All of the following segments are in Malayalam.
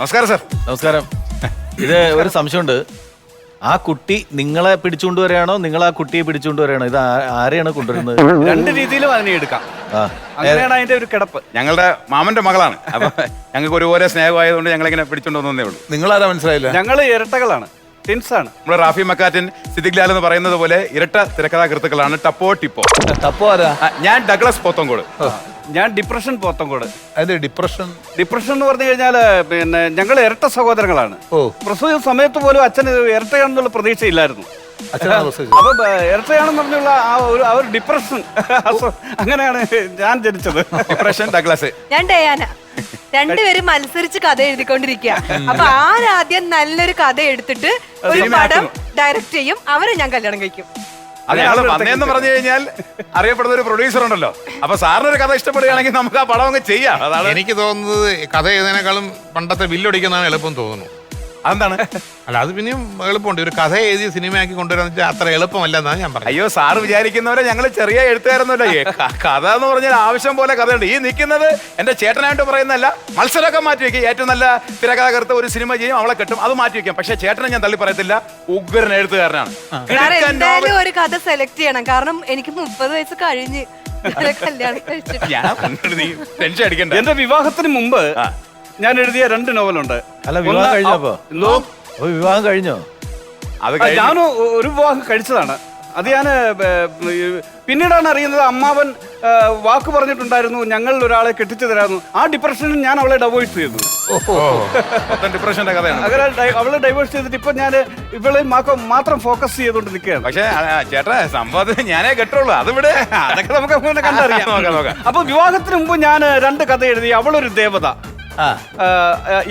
നമസ്കാരം സാർ. നമസ്കാരം. ഇത് ഒരു സംശയമുണ്ട്. ആ കുട്ടി നിങ്ങളെ പിടിച്ചുകൊണ്ട് വരികയാണോ, നിങ്ങൾ ആ കുട്ടിയെ പിടിച്ചുകൊണ്ട് വരികയാണോ? ഇത് ആരെയാണ് കൊണ്ടുവരുന്നത്? രണ്ട് രീതിയിലും അതിനെ എടുക്കാം. അങ്ങനെയാണ് അതിന്റെ ഒരു കിടപ്പ്. ഞങ്ങളുടെ മാമന്റെ മകളാണ്. അപ്പൊ ഞങ്ങൾക്ക് ഒരുപോലെ സ്നേഹമായതുകൊണ്ട് ഞങ്ങളിങ്ങനെ പിടിച്ചോണ്ട് വന്നേ ഉള്ളൂ. നിങ്ങളാരാ മനസ്സിലായില്ല? ഞങ്ങള് ഇരട്ടകളാണ്, ടിൻസാണ്. നമ്മുടെ റാഫി മക്കാറ്റിൻ, സിദ്ദിഖ് ലാൽ എന്ന് പറയുന്നത് പോലെ ഇരട്ട തിരക്കഥാകൃത്തുക്കളാണ്. ടപ്പോ ടിപ്പോ. തപ്പോ ആരാ? ഞാൻ ഡഗ്ലസ് പോത്തങ്കോട്. ഞാൻ ഡിപ്രഷൻ പോത്തങ്കോട്. അത് ഡിപ്രഷൻ എന്ന് പറഞ്ഞു കഴിഞ്ഞാല് പിന്നെ ഞങ്ങൾ ഇരട്ട സഹോദരങ്ങളാണ്. പ്രസവ സമയത്ത് പോലും അച്ഛന് ഇരട്ടയാണെന്നുള്ള പ്രതീക്ഷയില്ലായിരുന്നു. അപ്പൊ ഇരട്ടയാണെന്ന് പറഞ്ഞുള്ള ആ ഒരു ഡിപ്രഷൻ, അങ്ങനെയാണ് ഞാൻ ജനിച്ചത്. Depression Douglas. ഞാൻ ഡയാന. രണ്ടുപേരും മത്സരിച്ച് കഥ എഴുതിക്കൊണ്ടിരിക്കുക. അപ്പൊ ആരാദ്യം നല്ലൊരു കഥ എടുത്തിട്ട് ഒരു പടം ഡയറക്റ്റ് ചെയ്യും, അവരെ ഞാൻ കല്യാണം കഴിക്കും. അത് ഞങ്ങള് വന്നേന്ന് പറഞ്ഞു കഴിഞ്ഞാൽ അറിയപ്പെടുന്ന ഒരു പ്രൊഡ്യൂസർ ഉണ്ടല്ലോ. അപ്പൊ സാറിനൊരു കഥ ഇഷ്ടപ്പെടുകയാണെങ്കിൽ നമുക്ക് ആ പടം അങ്ങ് ചെയ്യാം. അതാണ് എനിക്ക് തോന്നുന്നത്. കഥ എഴുതുന്നതിനേക്കാളും പണ്ടത്തെ വില്ലൊടിക്കുന്നതാണ് എളുപ്പം തോന്നുന്നു. അതെന്താണ്? അല്ല, അത് പിന്നെയും എളുപ്പമുണ്ട്. ഒരു കഥ എഴുതി സിനിമയാക്കി കൊണ്ടുവരാന്ന് വെച്ചാൽ അത്ര എളുപ്പമല്ലെന്നാണ് ഞാൻ പറഞ്ഞത്. അയ്യോ, സാറ് വിചാരിക്കുന്നവരെ ഞങ്ങൾ ചെറിയ എഴുത്തുകാരൊന്നുമില്ല. കഥ എന്ന് പറഞ്ഞാൽ ആവശ്യം പോലെ കഥയുണ്ട്. ഈ നിൽക്കുന്നത് എന്റെ ചേട്ടനായിട്ട് പറയുന്നതല്ല. മത്സരമൊക്കെ മാറ്റി വെക്കും. ഏറ്റവും നല്ല തിരക്കഥാകൃത്ത് ഒരു സിനിമ ചെയ്യും, അവളെ കെട്ടും, അത് മാറ്റി വെക്കാം. പക്ഷെ ചേട്ടനെ ഞാൻ തള്ളി പറയത്തില്ല. ഉഗ്രൻ എഴുത്തുകാരനാണ്. എന്തായാലും ഒരു കഥ സെലക്ട് ചെയ്യണം. കാരണം എനിക്ക് 30 വയസ്സ് കഴിഞ്ഞ് കല്യാണം കഴിച്ചിട്ട്. ടെൻഷൻ അടിക്കണ്ട. എന്റെ വിവാഹത്തിന് മുമ്പ് ഞാൻ എഴുതിയ 2 നോവലുണ്ട്. അല്ല, വിവാഹം കഴിഞ്ഞപ്പോ? വിവാഹം കഴിഞ്ഞോ? അത് ഞാനും ഒരു വിവാഹം കഴിച്ചതാണ്. അത് ഞാൻ പിന്നീടാണ് അറിയുന്നത്. അമ്മാവൻ വാക്ക് പറഞ്ഞിട്ടുണ്ടായിരുന്നു, ഞങ്ങൾ ഒരാളെ കെട്ടിച്ചു തരാമെന്ന്. ആ ഡിപ്രഷനിൽ ഞാൻ അവളെ ഡൈവേഴ്സ് ചെയ്തു. ഡിപ്രഷന്റെ കഥയാണ്. അങ്ങനെ അവളെ ഡൈവേഴ്സ് ചെയ്തിട്ട് ഇപ്പൊ ഞാൻ ഇവളെ മാത്രം ഫോക്കസ് ചെയ്തുകൊണ്ട് നിൽക്കുകയാണ്. പക്ഷേ ചേട്ടാ, സംഭവത്തിന് ഞാനേ കെട്ടുള്ളൂ. അതിവിടെ അതൊക്കെ നമുക്ക് കണ്ടറിയാം. അപ്പൊ വിവാഹത്തിന് മുമ്പ് ഞാൻ 2 കഥ എഴുതി. അവളൊരു ദേവത,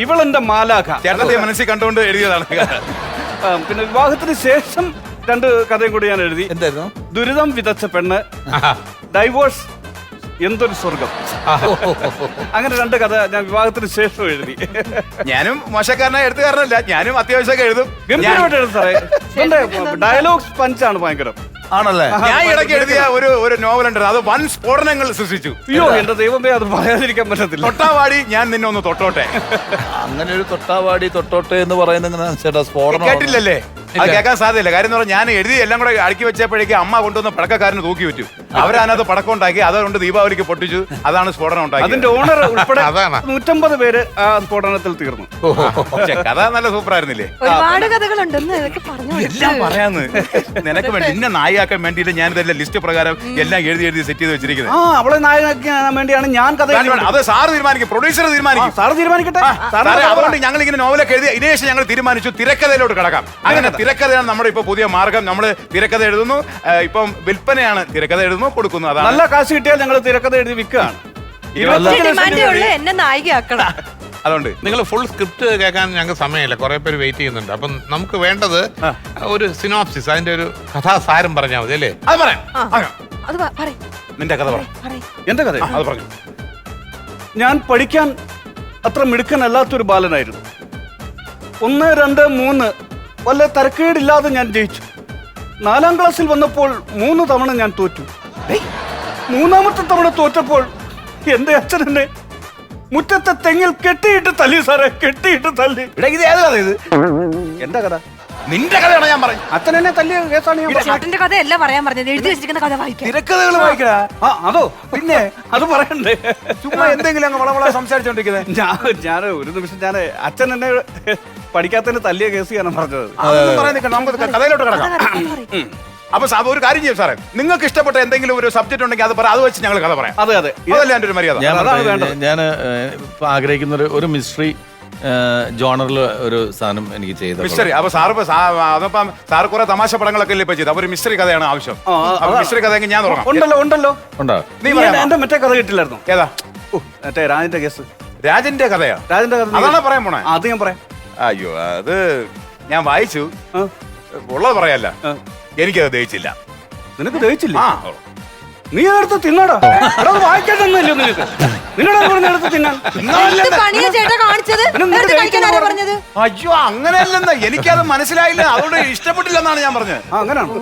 ഇവളെന്റെ മാലാഖ. ചേട്ടത്തെ മനസ്സിൽ കണ്ടുകൊണ്ട് എഴുതിയതാണ്. പിന്നെ വിവാഹത്തിന് ശേഷം 2 കഥയും കൂടി ഞാൻ എഴുതി. എന്തായിരുന്നു? ദുരിതം വിതച്ച പെണ്ണ്, ഡൈവോഴ്സ്, എന്തൊരു സ്വർഗം. അങ്ങനെ 2 കഥ ഞാൻ വിവാഹത്തിന് ശേഷം എഴുതി. ഞാനും മോശക്കാരനായ എഴുത്തുകാരനല്ല, ഞാനും അത്യാവശ്യമൊക്കെ എഴുതും. ഗംഭീരമായിട്ട് എഴുതും സാറേ. ഡയലോഗ്സ് പഞ്ചാണ് ഭയങ്കരം. ആണല്ലേ? ഞാൻ ഇടയ്ക്ക് എഴുതിയ ഒരു നോവൽ ഉണ്ടായിരുന്നു. അത് വൻ സ്ഫോടനങ്ങൾ സൃഷ്ടിച്ചു. അയ്യോ എന്റെ ദൈവമേ, അത് പറയാതിരിക്കാൻ പറ്റത്തില്ല. തൊട്ടാവാടി ഞാൻ നിന്നെ ഒന്ന് തൊട്ടോട്ടെ. അങ്ങനെ ഒരു തൊട്ടാവാടി തൊട്ടോട്ടെ എന്ന് പറയുന്നത് ചേട്ടാ സ്ഫോടനം കേട്ടില്ലല്ലേ? അത് കേൾക്കാൻ സാധ്യതയില്ല. കാര്യം എന്ന് പറഞ്ഞാൽ ഞാൻ എഴുതി എല്ലാം കൂടെ അടുക്കി വെച്ചപ്പോഴേക്ക് അമ്മ കൊണ്ടുവന്ന പടക്കക്കാരന് തൂക്കി വെച്ചു. അവരതിനകത്ത് പടക്കം ഉണ്ടാക്കി, അതുകൊണ്ട് ദീപാവലിക്ക് പൊട്ടിച്ചു. അതാണ് സ്ഫോടനം ഉണ്ടാക്കി. അതിന്റെ ഓണർ ഉൾപ്പെടെ 150 പേര് ആ സ്ഫോടനത്തിൽ തീർന്നു. കഥ നല്ല സൂപ്പർ ആയിരുന്നില്ലേ? ഒരുപാട് കഥകളുണ്ടെന്ന് ഇതൊക്കെ പറഞ്ഞു. എല്ലാം പറയാന്ന് നിനക്ക് വേണ്ടി, നിന്നെ നായികാക്കാൻ വേണ്ടിയിട്ട് ഞാൻ ഇതെല്ലാം ലിസ്റ്റ് പ്രകാരം എല്ലാം എഴുതി സെറ്റ് ചെയ്ത് വെച്ചിരിക്കുന്നത്. അവളെ നായകനാക്കാൻ വേണ്ടിയാണ് ഞാൻ കഥ. അത് സാറ് തീരുമാനിക്കും, പ്രൊഡ്യൂസർ തീരുമാനിക്കും. സാറ് തീരുമാനിക്കട്ടെ. അതുകൊണ്ട് ഞങ്ങൾ ഇങ്ങനെ നോവലൊക്കെ എഴുതി ഇതിനു ശേഷം ഞങ്ങൾ തീരുമാനിച്ചു തിരക്കഥയിലോട്ട് കടക്കാം. അങ്ങനെ തിരക്കഥയാണ് നമ്മുടെ ഇപ്പൊ പുതിയ മാർഗം. നമ്മൾ തിരക്കഥ എഴുതുന്നു, ഇപ്പം വിൽപ്പനയാണ്. തിരക്കഥ എഴുതുന്നു, കൊടുക്കുന്നു. അതാണ്. നല്ല കാശ് കിട്ടിയാൽ ഞങ്ങൾ തിരക്കഥ എഴുതി വിൽക്കുകയാണ്. എന്നെ നായികയാക്കണം. അതുകൊണ്ട് നിങ്ങൾ ഫുൾ സ്ക്രിപ്റ്റ് കേൾക്കാൻ ഞങ്ങൾക്ക് സമയമില്ല. കുറെ പേര് വെയിറ്റ് ചെയ്യുന്നുണ്ട്. അപ്പം നമുക്ക് വേണ്ടത് ഒരു സിനോപ്സിസ്, അതിന്റെ ഒരു കഥാസാരം പറഞ്ഞാൽ മതി അല്ലേ? അത് പറയാം. നിന്റെ കഥ പറ. എന്റെ കഥ അത് പറഞ്ഞു. ഞാൻ പഠിക്കാൻ അത്ര മിടുക്കനല്ലാത്തൊരു ബാലനായിരുന്നു. 1, 2, 3 വല്ല തരക്കേടില്ലാതെ ഞാൻ ജയിച്ചു. 4ാം ക്ലാസ്സിൽ വന്നപ്പോൾ 3 തവണ ഞാൻ തോറ്റു. 3ാമത്തെ തവണ തോറ്റപ്പോൾ എന്റെ അച്ഛൻ എന്നെ മുറ്റത്തെ തെങ്ങിൽ കെട്ടിയിട്ട് തല്ലി സാറേ, കെട്ടിയിട്ട് തല്ലി. ഇത് ഏത് കഥ? ഇത് എന്റെ കഥ. നിന്റെ കഥയാണോ ഞാൻ പറഞ്ഞു? അച്ഛൻ എന്നെ തല്ലിയ കേസാണ് ഞാൻ. ചേട്ടന്റെ കഥ അല്ല പറയാൻ പറഞ്ഞത്, എഴുതി വെച്ചിരിക്കുന്ന കഥ വായിക്കാം. തിരക്കഥകൾ വായിക്കടാ. അതോ പിന്നെ അത് പറയണ്ടേ? ചുമ്മാ എന്തെങ്കിലും അങ്ങ് വളവള സംസാരിച്ചോണ്ടിരിക്കുന്നത്. ഞാൻ ഒരു നിമിഷം ഞാൻ അച്ഛൻ എന്നെ പഠിക്കാത്തതിന് തല്ലിയ കേസ് ഞാൻ പറഞ്ഞത്. നമുക്ക് കഥയിലോട്ട് കിടക്കാം. അപ്പൊ ഒരു കാര്യം ചെയ്യും സാറേ, നിങ്ങൾക്ക് ഇഷ്ടപ്പെട്ട എന്തെങ്കിലും ഒരു സബ്ജക്ട് ഉണ്ടെങ്കിൽ അത് പറ, അത് വെച്ച് ഞങ്ങൾ കഥ പറയാം. അതെ അതെ, ഇതല്ല എൻ്റെ ഒരു മര്യാദ. ഞാൻ ആഗ്രഹിക്കുന്ന ഒരു മിസ്റ്ററി ജോണറിൽ ഒരു സാധനം എനിക്ക് ചെയ്തു. മിസ്റ്ററി. അപ്പൊ അതപ്പം സാറ് കുറെ തമാശ പടങ്ങളൊക്കെ അല്ലേ ഇപ്പൊ ചെയ്ത്. അപ്പൊ ഒരു മിസ്റ്ററി കഥയാണ് ആവശ്യം. മിസ്റ്ററി കഥ ഞാൻ തുടങ്ങാം. ഉണ്ടല്ലോ. നീ എന്റെ മറ്റേ കഥ കിട്ടില്ലായിരുന്നു? ഏതാ? മറ്റേ രാജന്റെ കേസ്. രാജന്റെ കഥയാ? രാജന്റെ കഥ അതാണ് പറയാൻ പോണേ. അത് ഞാൻ പറയാം. അയ്യോ, അത് ഞാൻ വായിച്ചു. ഉള്ളത് പറയല്ല, എനിക്കത് ദഹിച്ചില്ല. നിനക്ക് ദഹിച്ചില്ല? നീ എടുത്ത് തിന്നോടാ. വായിക്കാനൊന്നുമില്ലോ നിനക്ക്. നിന്നോട് തിന്നാൻ. അയ്യോ, അങ്ങനെയല്ലെന്ന് എനിക്കത് മനസ്സിലായില്ല, അതുകൊണ്ട് ഇഷ്ടപ്പെട്ടില്ലെന്നാണ് ഞാൻ പറഞ്ഞത്. അങ്ങനെയാണ്.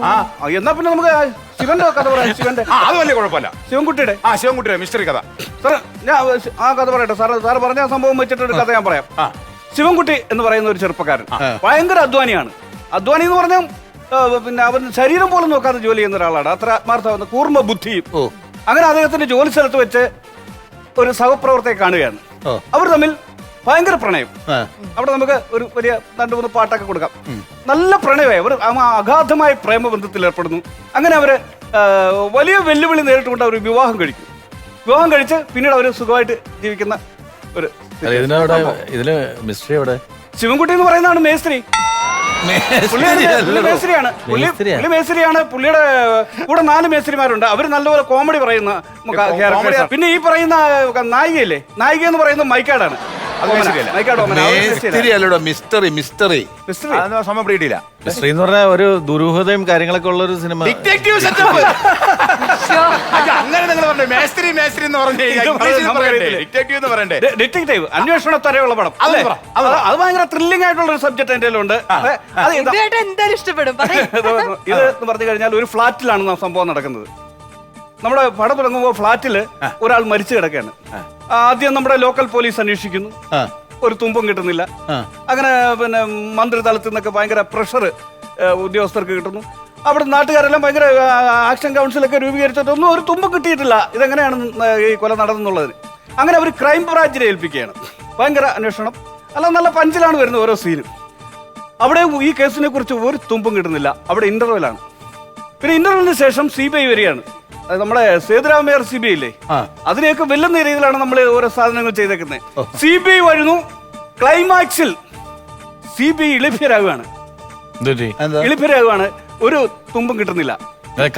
എന്നാ പിന്നെ നമുക്ക് ശിവന്റെ കഥ പറയാം. ശിവന്റെ അത് വലിയ കുഴപ്പമില്ല. ശിവൻകുട്ടിയുടെ ശിവൻകുട്ടിയുടെ മിസ്റ്ററി കഥ. സാറേ, ഞാൻ ആ കഥ പറയട്ടെ. സാറ് പറഞ്ഞ സംഭവം വെച്ചിട്ടൊരു കഥ ഞാൻ പറയാം. ശിവൻകുട്ടി എന്ന് പറയുന്ന ഒരു ചെറുപ്പക്കാരൻ ഭയങ്കര അധ്വാനിയാണ്. അധ്വാനി എന്ന് പറഞ്ഞാൽ പിന്നെ അവൻ ശരീരം പോലും നോക്കാതെ ജോലി ചെയ്യുന്ന ഒരാളാണ്. അത്ര ആത്മാർത്ഥ കൂർമ്മ ബുദ്ധിയും. അങ്ങനെ അദ്ദേഹത്തിന്റെ ജോലി സ്ഥലത്ത് വെച്ച് ഒരു സഹപ്രവർത്തകയെ കാണുകയാണ്. അവർ തമ്മിൽ ഭയങ്കര പ്രണയം. അവിടെ നമുക്ക് ഒരു വലിയ 2-3 പാട്ടൊക്കെ കൊടുക്കാം. നല്ല പ്രണയമായി അവർ അഗാധമായ പ്രേമബന്ധത്തിൽ ഏർപ്പെടുന്നു. അങ്ങനെ അവര് വലിയ വെല്ലുവിളി നേരിട്ടുകൊണ്ട് അവർ വിവാഹം കഴിക്കും. വിവാഹം കഴിച്ച് പിന്നീട് അവർ സുഖമായിട്ട് ജീവിക്കുന്ന ഒരു ഇതില് മിസ്റ്ററി എവിടെ? ശിവൻകുട്ടി എന്ന് പറയുന്നതാണ് മേസ്ത്രി. മേസ്ത്രിയാണ് പുള്ളി മേസ്ത്രിയാണ്. പുള്ളിയുടെ കൂടെ 4 മേസ്ത്രിമാരുണ്ട്. അവര് നല്ലപോലെ കോമഡി പറയുന്ന ക്യാരക്ടർ. പിന്നെ ഈ പറയുന്ന നായികയില്ലേ, നായിക എന്ന് പറയുന്നത് മൈക്കാടാണ്. മിസ്റ്ററി മിസ്റ്ററി സമയം പിടിയിട്ടില്ല. മിസ്റ്ററി എന്ന് പറഞ്ഞാൽ ഒരു ദുരൂഹതയും കാര്യങ്ങളൊക്കെ ഉള്ള ഒരു സിനിമ. Detective setup. അങ്ങനെ നിങ്ങൾ പറഞ്ഞു മേസ്ത്രി മേസ്ത്രി എന്ന് പറഞ്ഞു. ഡിറ്റക്റ്റീവ് എന്ന് പറയണ്ടേ? ഡിറ്റക്റ്റീവ് അന്വേഷണ തരയുള്ള പടം അല്ലേ? അത് ഭയങ്കര ത്രില്ലിംഗ് ആയിട്ടുള്ള ഒരു സബ്ജക്ട് എന്റെ ഉണ്ട്. എന്തായാലും ഇഷ്ടപ്പെടും. ഇത് എന്ന് പറഞ്ഞു കഴിഞ്ഞാൽ ഒരു ഫ്ലാറ്റിലാണ് സംഭവം നടക്കുന്നത്. നമ്മുടെ പടം തുടങ്ങുമ്പോൾ ഫ്ലാറ്റില് ഒരാൾ മരിച്ചു കിടക്കുകയാണ്. ആദ്യം നമ്മുടെ ലോക്കൽ പോലീസ് അന്വേഷിക്കുന്നു. ഒരു തുമ്പും കിട്ടുന്നില്ല. അങ്ങനെ പിന്നെ മന്ത്രി തലത്തിൽ നിന്നൊക്കെ ഭയങ്കര പ്രഷർ ഉദ്യോഗസ്ഥർക്ക് കിട്ടുന്നു. അവിടെ നാട്ടുകാരെല്ലാം ഭയങ്കര ആക്ഷൻ കൗൺസിലൊക്കെ രൂപീകരിച്ചിട്ടൊന്നും ഒരു തുമ്പും കിട്ടിയിട്ടില്ല. ഇതെങ്ങനെയാണ് ഈ കൊല നടന്നെന്നുള്ളതിന്. അങ്ങനെ അവർ ക്രൈം ബ്രാഞ്ചിനെ ഏൽപ്പിക്കുകയാണ്. ഭയങ്കര അന്വേഷണം. അല്ല, നല്ല പഞ്ചിലാണ് വരുന്നത് ഓരോ സീനും. അവിടെ ഈ കേസിനെ കുറിച്ച് ഒരു തുമ്പും കിട്ടുന്നില്ല. അവിടെ ഇന്റർവെലാണ്. പിന്നെ ഇന്റർവെലിന് ശേഷം CBI വരികയാണ്. നമ്മുടെ സേതുരാമയ്യർ CBI ഇല്ലേ, അതിനെയൊക്കെ വെല്ലുന്ന രീതിയിലാണ് നമ്മൾ ഓരോ സാധനങ്ങൾ ചെയ്തേക്കുന്നത്. CBI വരുന്നു. ക്ലൈമാക്സിൽ CBI ഇളിഭ്യരാകുകയാണ്. ഒരു തുമ്പും കിട്ടുന്നില്ല.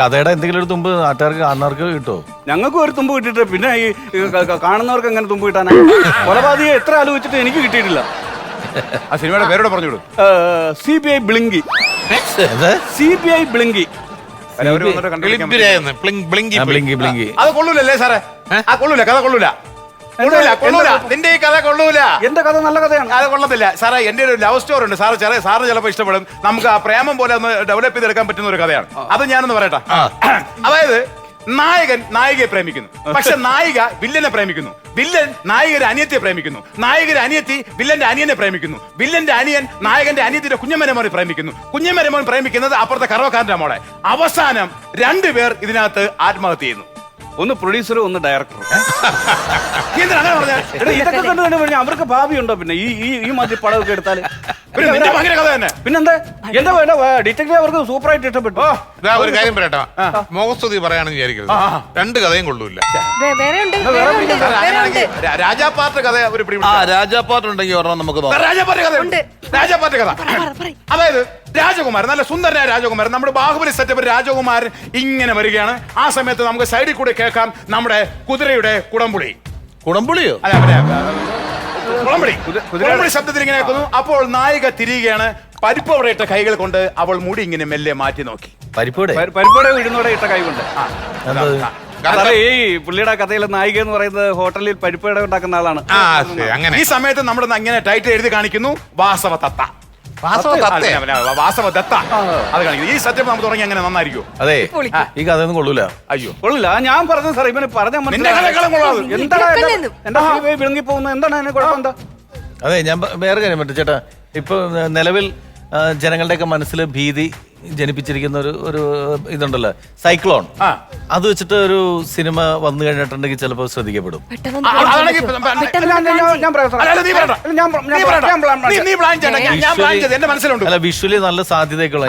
കഥയുടെ എന്തെങ്കിലും ഒരു തുമ്പ് നാട്ടുകാർക്ക് കാണുന്നവർക്ക് കിട്ടുമോ? ഞങ്ങൾക്കും ഒരു തുമ്പ് കിട്ടിയിട്ട് പിന്നെ ഈ കാണുന്നവർക്ക് എങ്ങനെ തുമ്പ് കിട്ടാനാ? കൊലപാതകയെ എത്ര ആലോചിച്ചിട്ട് എനിക്ക് കിട്ടിയിട്ടില്ല. ആ സിനിമയുടെ പേരോട് പറഞ്ഞോളൂ. CBI blinky. CBI blinky. അത് കൊള്ളൂലല്ലേ സാറേ? ആ കൊള്ളൂല, കഥ കൊള്ളൂല. നിന്റെ ഈ കഥ കൊള്ളൂല. എന്റെ കഥ നല്ല കഥയാണ്. അത് കൊള്ളത്തില്ല സാറേ. എന്റെ ഒരു ലവ് സ്റ്റോറി ഉണ്ട് സാറ് ചിലപ്പോൾ ഇഷ്ടപ്പെടും. നമുക്ക് ആ പ്രേമം പോലെ ഒന്ന് ഡെവലപ്പ് ചെയ്തെടുക്കാൻ പറ്റുന്ന ഒരു കഥയാണ്. അത് ഞാനൊന്ന് പറയട്ടെ. അതായത് നായകൻ നായികയെ പ്രേമിക്കുന്നു, പക്ഷെ നായിക വില്ലനെ പ്രേമിക്കുന്നു. വില്ലൻ നായികയുടെ അനിയത്തിയെ പ്രേമിക്കുന്നു. നായികയുടെ അനിയത്തി വില്ലന്റെ അനിയനെ പ്രേമിക്കുന്നു. വില്ലന്റെ അനിയൻ നായകന്റെ അനിയത്തിന്റെ കുഞ്ഞമ്മരമോനെ പ്രേമിക്കുന്നു. കുഞ്ഞമ്മരമോൻ പ്രേമിക്കുന്നത് അപ്പുറത്തെ കറവക്കാരന്റെ മോളെ. അവസാനം 2 പേർ ഇതിനകത്ത് ആത്മഹത്യ ചെയ്യുന്നു. ഒന്ന് പ്രൊഡ്യൂസറും ഒന്ന് ഡയറക്ടറും. അങ്ങനെ പറഞ്ഞാൽ ഇതൊക്കെ കണ്ടു കഴിഞ്ഞാൽ അവർക്ക് ഭാവിയുണ്ടോ? പിന്നെ ഈ മാതിരി പടമൊക്കെ എടുത്താല് ഭയങ്കര കഥ തന്നെ. പിന്നെന്താ എന്റെ ഡിറ്റക്റ്റീവ് അവർക്ക് സൂപ്പറായിട്ട് ഇഷ്ടപ്പെട്ടു. ഒരു കാര്യം പറയട്ടോ, മുഖസ്തുതി പറയാണെന്ന് വിചാരിക്കരുത്. 2 കഥയും കൊള്ളൂല്ല. രാജാപ്പാട്ട് കഥ ഒരു രാജാപ്പാട്ട് ഉണ്ടെങ്കിൽ ഒരെണ്ണം നമുക്ക് നോക്കാം. രാജാപ്പാട്ട് കഥ. അതായത് രാജകുമാരൻ, നല്ല സുന്ദരനായ രാജകുമാരൻ, നമ്മുടെ ബാഹുബലി സെറ്റപ്പ് രാജകുമാരൻ ഇങ്ങനെ വരികയാണ്. ആ സമയത്ത് നമുക്ക് സൈഡിൽ കൂടെ കേൾക്കാം നമ്മുടെ കുതിരയുടെ കുടംപുളി. കുടംപുളിയോ? കുതിരയുടെ ശബ്ദത്തിൽ ഇങ്ങനെ കേൾക്കുന്നു. അപ്പോൾ നായിക തിരിയുകയാണ്. പരിപ്പോടെ ഇട്ട കൈകൾ കൊണ്ട് അവൾ മുടി ഇങ്ങനെ മെല്ലെ മാറ്റി നോക്കി. പരിപ്പോടെ ഉഴുന്നോടെ ഇട്ട കൈ കൊണ്ട്. ഈ പുള്ളിയുടെ കഥയിലെ നായിക എന്ന് പറയുന്നത് ഹോട്ടലിൽ പരിപ്പുവട ഉണ്ടാക്കുന്ന ആളാണ്. ഈ സമയത്ത് നമ്മുടെ അങ്ങനെ ടൈറ്റിൽ എഴുതി കാണിക്കുന്നു വാസവ ദത്ത. അത് കാണിക്കുന്നു. ഈ സെറ്റപ്പ് നമുക്ക് തുടങ്ങി അങ്ങനെ നന്നായിരിക്കും. അതെ, ഈ കഥയൊന്നും കൊള്ളൂല. അയ്യോ കൊള്ളില്ല. ഞാൻ പറഞ്ഞു സാർ, ഇവന് പറഞ്ഞ എന്താണ് വിളങ്ങി പോകുന്നത്? എന്താണ് അതിന് കുഴപ്പം? എന്താ? അതെ, ഞാൻ വേറെ കാര്യം പറ്റും ചേട്ടാ. ഇപ്പൊ നിലവിൽ ജനങ്ങളുടെയൊക്കെ മനസ്സിൽ ഭീതി ജനിപ്പിച്ചിരിക്കുന്ന ഒരു ഇതുണ്ടല്ലോ, സൈക്ലോൺ. അത് വെച്ചിട്ട് ഒരു സിനിമ വന്നു കഴിഞ്ഞിട്ടുണ്ടെങ്കിൽ ചിലപ്പോൾ ശ്രദ്ധിക്കപ്പെടും. അല്ല, വിഷ്വലി നല്ല സാധ്യതയൊക്കെയുള്ള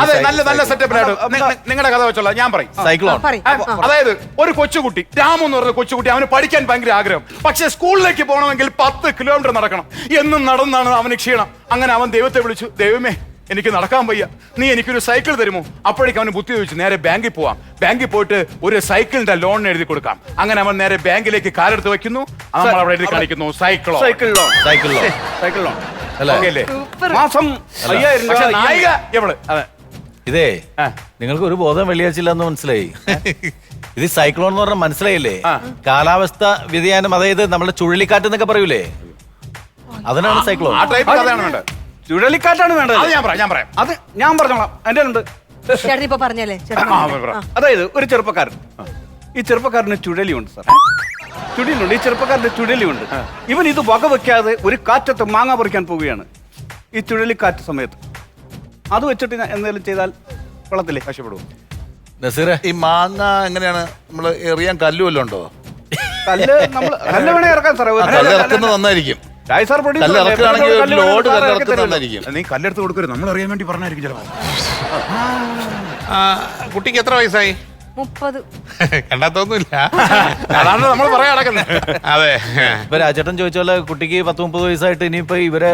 നിങ്ങളുടെ കഥ വെച്ചുള്ള ഞാൻ പറയും. സൈക്ലോൺ അതായത് ഒരു കൊച്ചുകുട്ടി, രാമു എന്ന് പറഞ്ഞ കൊച്ചുകുട്ടി, അവന് പഠിക്കാൻ ഭയങ്കര ആഗ്രഹം. പക്ഷെ സ്കൂളിലേക്ക് പോകണമെങ്കിൽ 10 കിലോമീറ്റർ നടക്കണം. എന്നും നടന്നാണ് അവന് ക്ഷീണം. അങ്ങനെ അവൻ ദൈവത്തെ വിളിച്ചു, ദൈവമേ എനിക്ക് നടക്കാൻ വയ്യ, നീ എനിക്കൊരു സൈക്കിൾ തരുമോ? അപ്പോഴേക്കും അവന് ബുദ്ധി ചോദിച്ചു, നേരെ ബാങ്കിൽ പോവാം. ബാങ്കിൽ പോയിട്ട് ഒരു സൈക്കിളിന്റെ ലോൺ എഴുതി കൊടുക്കാം. അങ്ങനെ അവൻ നേരെ ബാങ്കിലേക്ക് കാലെടുത്ത് വെക്കുന്നു. നമ്മൾ അവിടെ എഴുതി കാണിക്കുന്നു സൈക്കിൾ ലോൺ. മാസം 5000 നായിക എവള്. ഇതേ നിങ്ങൾക്ക് ഒരു ബോധം വെള്ളിയാഴ്ചയില്ലെന്ന് മനസ്സിലായി. ഇത് സൈക്ലോൺ എന്ന് പറഞ്ഞാൽ മനസ്സിലായില്ലേ? കാലാവസ്ഥ വ്യതിയാനം, അതായത് നമ്മുടെ ചുഴലിക്കാറ്റ് എന്നൊക്കെ പറയൂലേ, അതിനാണ് സൈക്ലോൺ. ആ ടൈപ്പ് കഥയാണ് വേണ്ടത്. ചുഴലിക്കാറ്റാണ് വേണ്ടത്. അത് ഞാൻ പറഞ്ഞോളാം. എന്റെ ഉണ്ട്. പറഞ്ഞല്ലേ. അതായത് ഒരു ചെറുപ്പക്കാരൻ, ഈ ചെറുപ്പക്കാരന് ചുഴലിയുണ്ട് സാർ. ചുടിയിലുണ്ട്, ഈ ചെറുപ്പക്കാരന്റെ ചുഴലിയുണ്ട്. ഇവൻ ഇത് വകവെക്കാതെ ഒരു കാറ്റത്ത് മാങ്ങ പറിക്കാൻ പോവുകയാണ് ഈ ചുഴലിക്കാറ്റ് സമയത്ത്. അത് വെച്ചിട്ട് ഞാൻ എന്തെങ്കിലും ചെയ്താൽ വെള്ളത്തില്ലേ കഷ്ടപ്പെടും. നസീറെ ഈ മാങ്ങ എങ്ങനെയാണ് നമ്മൾ എറിയാൻ കല്ല് വല്ലതും ഉണ്ടോ? കല്ല് വേണേ ഇറക്കാൻ സാറേ. കല്ല് ഇറക്കുന്നത് നന്നായിരിക്കും. രായ് സാർ producer കല്ല് അല്ലേ? ഇറക്കുകയാണെങ്കിൽ ഒരു കല്ല് ലോഡ് സാർ കല്ല് ഇറക്കി ഇറക്കുന്നത് തരുമല്ലോ. നന്നായിരിക്കും. നീ കല്ലെടുത്ത് കൊടുക്കരുത്, നമ്മൾ അറിയാൻ വേണ്ടി പറഞ്ഞായിരിക്കും ചിലപ്പോൾ. കുട്ടിക്ക് എത്ര വയസ്സായി? 30. കണ്ടാത്തൊന്നുമില്ല. അതാണ് നമ്മൾ പറയാൻ നടക്കുന്നത്. അതെ. ഇപ്പൊ രാജേട്ടൻ ചോദിച്ച പോലെ കുട്ടിക്ക് 10-30 വയസ്സായിട്ട് ഇനിയിപ്പോ ഇവരെ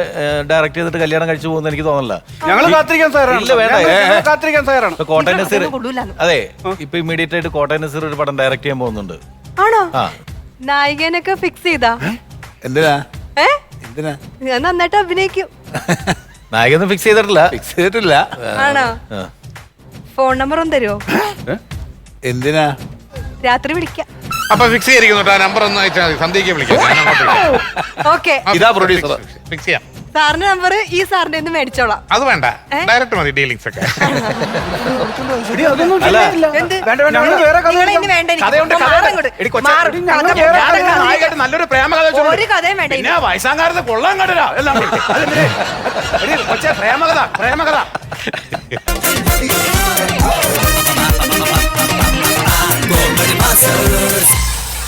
ഡയറക്റ്റ് ചെയ്തിട്ട് കല്യാണം കഴിച്ചു പോകുന്ന എനിക്ക് തോന്നല്ല. ഞങ്ങൾ കാത്തിരിക്കാൻ സാറാണ്. ഇല്ല, വേണ്ട. ഞങ്ങൾ കാത്തിരിക്കാൻ സാറാണ്. ഇപ്പൊ കോട്ടയം നസീർ, ഇതൊന്നും കൊള്ളൂലാന്ന്. അതെ, ഇപ്പൊ ഇമ്മീഡിയറ്റ് ആയിട്ട് കോട്ടയം നസീർ ഒരു പടം ഡയറക്ട് ചെയ്യാൻ പോകുന്നുണ്ട്. ആണോ? ആ, നായികനൊക്കെ ഫിക്സ് ചെയ്താ? എന്തിനാ ഏ എന്തിനാ ഞാൻ നന്നായിട്ട് അഭിനയിക്കും. നായകനും ഫിക്സ് ചെയ്തിട്ടില്ല. ഫിക്സ് ചെയ്തിട്ടില്ല. ആണോ? ആ. ഫോൺ നമ്പർ ഒന്ന് തരുമോ? എന്തിനാ? രാത്രി വിളിക്കാം. അപ്പൊ ഫിക്സ് ചെയ്തിരിക്കുന്നു. ആ നമ്പർ ഒന്ന് അയച്ചാൽ മതി. സന്ധ്യയ്ക്ക് വിളിക്കാം. ഞാൻ അങ്ങോട്ട് വിളിക്കാം. ഓക്കെ, ഇതാ പ്രൊഡ്യൂസർ. ഫിക്സ് ചെയ്യാം. സാറിന്റെ നമ്പർ ഈ സാറിന്റെ ഒന്ന് മേടിച്ചോളാം. അത് വേണ്ട, ഡയറക്റ്റ് മതി ഡീലിങ്സ് ഒക്കെ. എടി, അതൊന്നും ശരിയായില്ല. എന്ത്? വേണ്ട, വേണ്ട, ഞങ്ങൾ വേറെ കഥ നിങ്ങളെ ഇനി വേണ്ട എനിക്ക്. കഥയുണ്ട്, മാറ് കഥയുണ്ട്. അങ്ങോട്ട്. എടി കൊച്ചേ, മാറ്. എടി ഞങ്ങൾ കഥ വേറെ വേണ്ട. കഥ നായകനായിട്ട് നല്ലൊരു പ്രേമകഥ വെച്ചോളൂ. ഒരു കഥയും വേണ്ട പിന്നെ വയസ്സാങ്കാലത്ത് കൊള്ളാൻ കണ്ടില്ല എല്ലാം. കൊച്ചേ, പ്രേമകഥ പ്രേമകഥ.